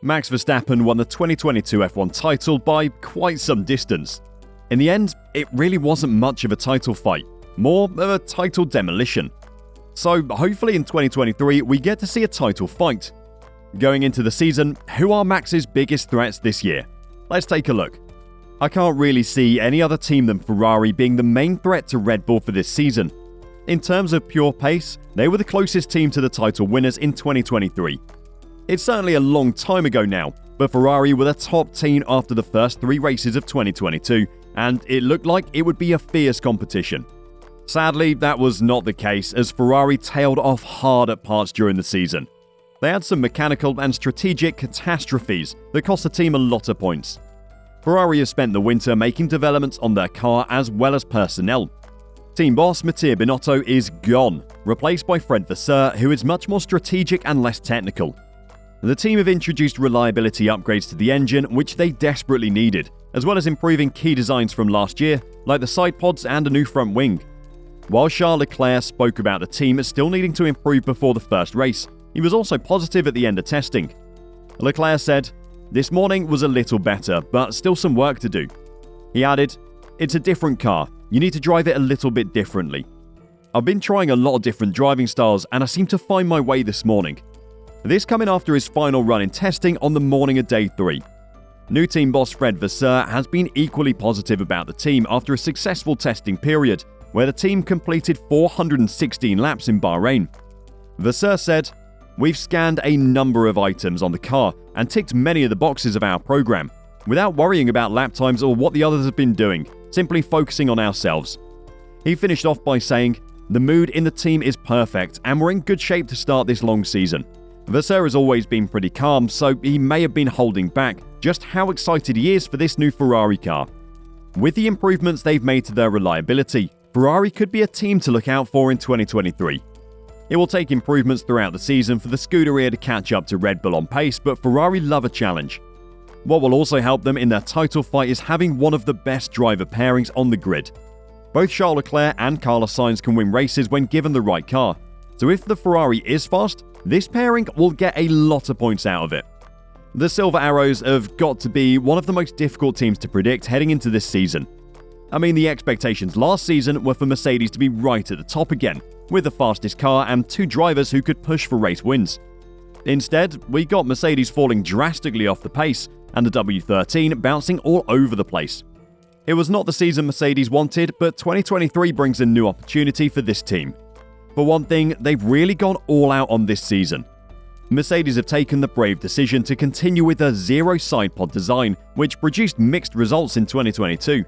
Max Verstappen won the 2022 F1 title by quite some distance. In the end, it really wasn't much of a title fight, more of a title demolition. So hopefully in 2023 we get to see a title fight. Going into the season, who are Max's biggest threats this year? Let's take a look. I can't really see any other team than Ferrari being the main threat to Red Bull for this season. In terms of pure pace, they were the closest team to the title winners in 2023. It's certainly a long time ago now, but Ferrari were the top team after the first 3 races of 2022, and it looked like it would be a fierce competition. Sadly, that was not the case, as Ferrari tailed off hard at parts during the season. They had some mechanical and strategic catastrophes that cost the team a lot of points. Ferrari has spent the winter making developments on their car as well as personnel. Team boss Matteo Binotto is gone, replaced by Fred Vasseur, who is much more strategic and less technical. The team have introduced reliability upgrades to the engine, which they desperately needed, as well as improving key designs from last year, like the side pods and a new front wing. While Charles Leclerc spoke about the team still needing to improve before the first race, he was also positive at the end of testing. Leclerc said, "This morning was a little better, but still some work to do." He added, "It's a different car. You need to drive it a little bit differently. I've been trying a lot of different driving styles and I seem to find my way this morning." This coming after his final run in testing on the morning of day 3. New team boss Fred Vasseur has been equally positive about the team after a successful testing period, where the team completed 416 laps in Bahrain. Vasseur said, "We've scanned a number of items on the car and ticked many of the boxes of our program, without worrying about lap times or what the others have been doing, simply focusing on ourselves." He finished off by saying, "The mood in the team is perfect and we're in good shape to start this long season." Vasseur has always been pretty calm, so he may have been holding back just how excited he is for this new Ferrari car. With the improvements they've made to their reliability, Ferrari could be a team to look out for in 2023. It will take improvements throughout the season for the Scuderia to catch up to Red Bull on pace, but Ferrari love a challenge. What will also help them in their title fight is having one of the best driver pairings on the grid. Both Charles Leclerc and Carlos Sainz can win races when given the right car, so if the Ferrari is fast, this pairing will get a lot of points out of it. The Silver Arrows have got to be one of the most difficult teams to predict heading into this season. I mean, the expectations last season were for Mercedes to be right at the top again, with the fastest car and 2 drivers who could push for race wins. Instead, we got Mercedes falling drastically off the pace and the W13 bouncing all over the place. It was not the season Mercedes wanted, but 2023 brings a new opportunity for this team. For one thing, they've really gone all out on this season. Mercedes have taken the brave decision to continue with their zero side pod design, which produced mixed results in 2022.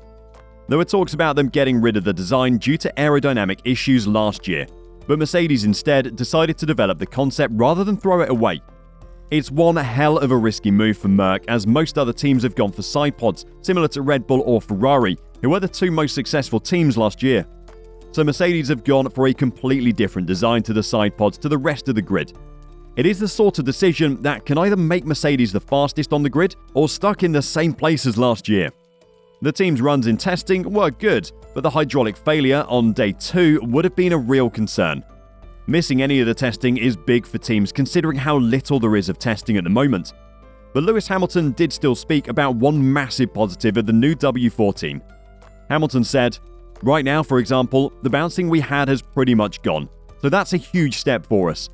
There were talks about them getting rid of the design due to aerodynamic issues last year, but Mercedes instead decided to develop the concept rather than throw it away. It's one hell of a risky move for Merc, as most other teams have gone for side pods, similar to Red Bull or Ferrari, who were the 2 most successful teams last year. So Mercedes have gone for a completely different design to the side pods to the rest of the grid. It is the sort of decision that can either make Mercedes the fastest on the grid or stuck in the same place as last year. The team's runs in testing were good, but the hydraulic failure on day 2 would have been a real concern. Missing any of the testing is big for teams considering how little there is of testing at the moment. But Lewis Hamilton did still speak about one massive positive of the new W14. Hamilton said, "Right now, for example, the bouncing we had has pretty much gone, so that's a huge step for us.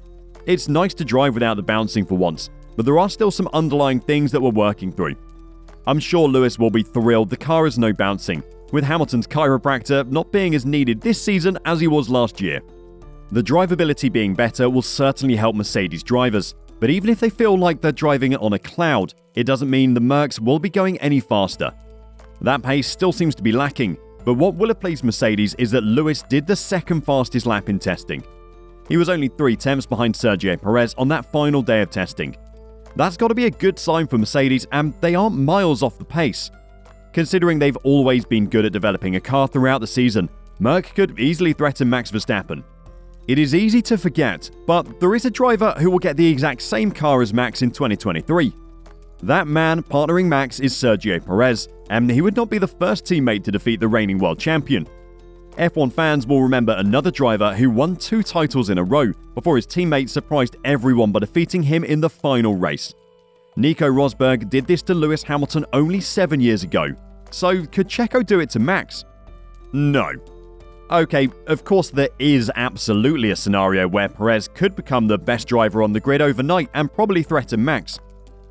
It's nice to drive without the bouncing for once, but there are still some underlying things that we're working through." I'm sure Lewis will be thrilled the car has no bouncing, with Hamilton's chiropractor not being as needed this season as he was last year. The drivability being better will certainly help Mercedes drivers, but even if they feel like they're driving it on a cloud, it doesn't mean the Mercs will be going any faster. That pace still seems to be lacking, but what will have pleased Mercedes is that Lewis did the second fastest lap in testing. He was only 3 tenths behind Sergio Perez on that final day of testing. That's got to be a good sign for Mercedes, and they aren't miles off the pace. Considering they've always been good at developing a car throughout the season, Merc could easily threaten Max Verstappen. It is easy to forget, but there is a driver who will get the exact same car as Max in 2023. That man partnering Max is Sergio Perez, and he would not be the first teammate to defeat the reigning world champion. F1 fans will remember another driver who won 2 titles in a row before his teammates surprised everyone by defeating him in the final race. Nico Rosberg did this to Lewis Hamilton only 7 years ago. So could Checo do it to Max? No. Okay, of course there is absolutely a scenario where Perez could become the best driver on the grid overnight and probably threaten Max.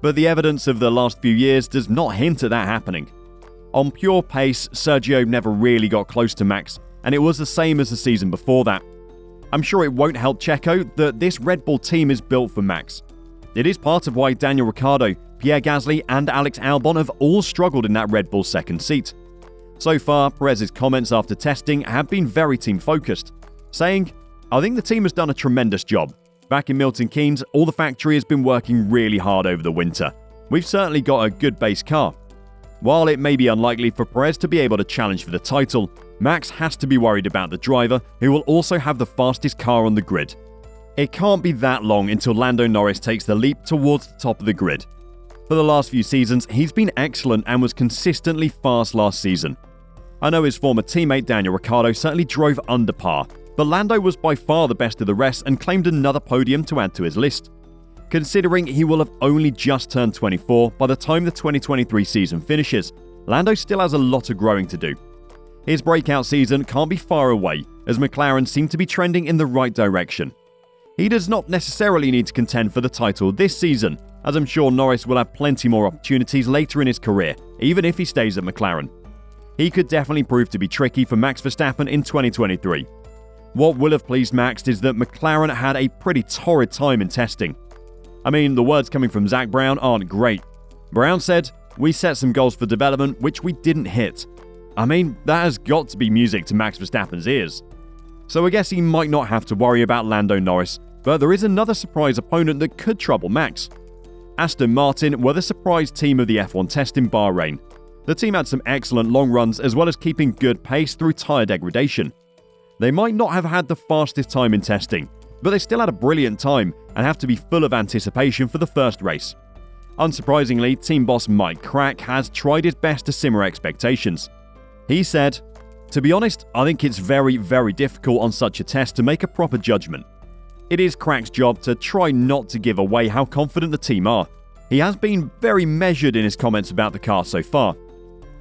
But the evidence of the last few years does not hint at that happening. On pure pace, Sergio never really got close to Max, and it was the same as the season before that. I'm sure it won't help Checo that this Red Bull team is built for Max. It is part of why Daniel Ricciardo, Pierre Gasly and Alex Albon have all struggled in that Red Bull second seat. So far, Perez's comments after testing have been very team-focused, saying, "I think the team has done a tremendous job. Back in Milton Keynes, all the factory has been working really hard over the winter. We've certainly got a good base car." While it may be unlikely for Perez to be able to challenge for the title, Max has to be worried about the driver, who will also have the fastest car on the grid. It can't be that long until Lando Norris takes the leap towards the top of the grid. For the last few seasons, he's been excellent and was consistently fast last season. I know his former teammate Daniel Ricciardo certainly drove under par, but Lando was by far the best of the rest and claimed another podium to add to his list. Considering he will have only just turned 24 by the time the 2023 season finishes, Lando still has a lot of growing to do. His breakout season can't be far away, as McLaren seem to be trending in the right direction. He does not necessarily need to contend for the title this season, as I'm sure Norris will have plenty more opportunities later in his career, even if he stays at McLaren. He could definitely prove to be tricky for Max Verstappen in 2023. What will have pleased Max is that McLaren had a pretty torrid time in testing. I mean, the words coming from Zach Brown aren't great. Brown said, "We set some goals for development which we didn't hit." I mean, that has got to be music to Max Verstappen's ears. So I guess he might not have to worry about Lando Norris, but there is another surprise opponent that could trouble Max. Aston Martin were the surprise team of the F1 test in Bahrain. The team had some excellent long runs as well as keeping good pace through tyre degradation. They might not have had the fastest time in testing, but they still had a brilliant time and have to be full of anticipation for the first race. Unsurprisingly, team boss Mike Crack has tried his best to simmer expectations. He said, "To be honest, I think it's very, very difficult on such a test to make a proper judgment. It is Crack's job to try not to give away how confident the team are. He has been very measured in his comments about the car so far.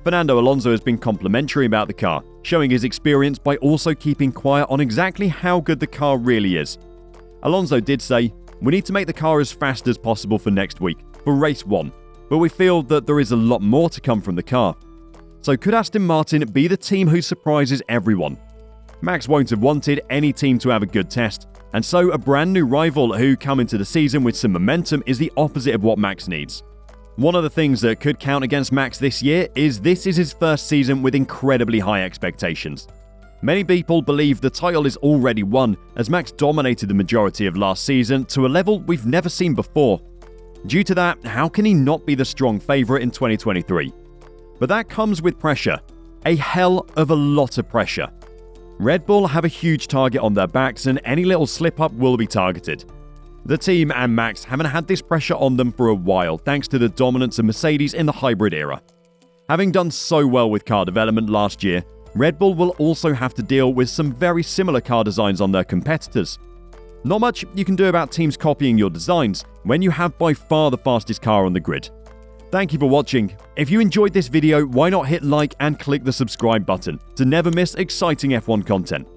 Fernando Alonso has been complimentary about the car, showing his experience by also keeping quiet on exactly how good the car really is. Alonso did say, "We need to make the car as fast as possible for next week, for race 1, but we feel that there is a lot more to come from the car." So could Aston Martin be the team who surprises everyone? Max won't have wanted any team to have a good test, and so a brand new rival who come into the season with some momentum is the opposite of what Max needs. One of the things that could count against Max this year is this is his first season with incredibly high expectations. Many people believe the title is already won, as Max dominated the majority of last season to a level we've never seen before. Due to that, how can he not be the strong favourite in 2023? But that comes with pressure. A hell of a lot of pressure. Red Bull have a huge target on their backs and any little slip-up will be targeted. The team and Max haven't had this pressure on them for a while thanks to the dominance of Mercedes in the hybrid era. Having done so well with car development last year, Red Bull will also have to deal with some very similar car designs on their competitors. Not much you can do about teams copying your designs when you have by far the fastest car on the grid. Thank you for watching. If you enjoyed this video, why not hit like and click the subscribe button to never miss exciting F1 content.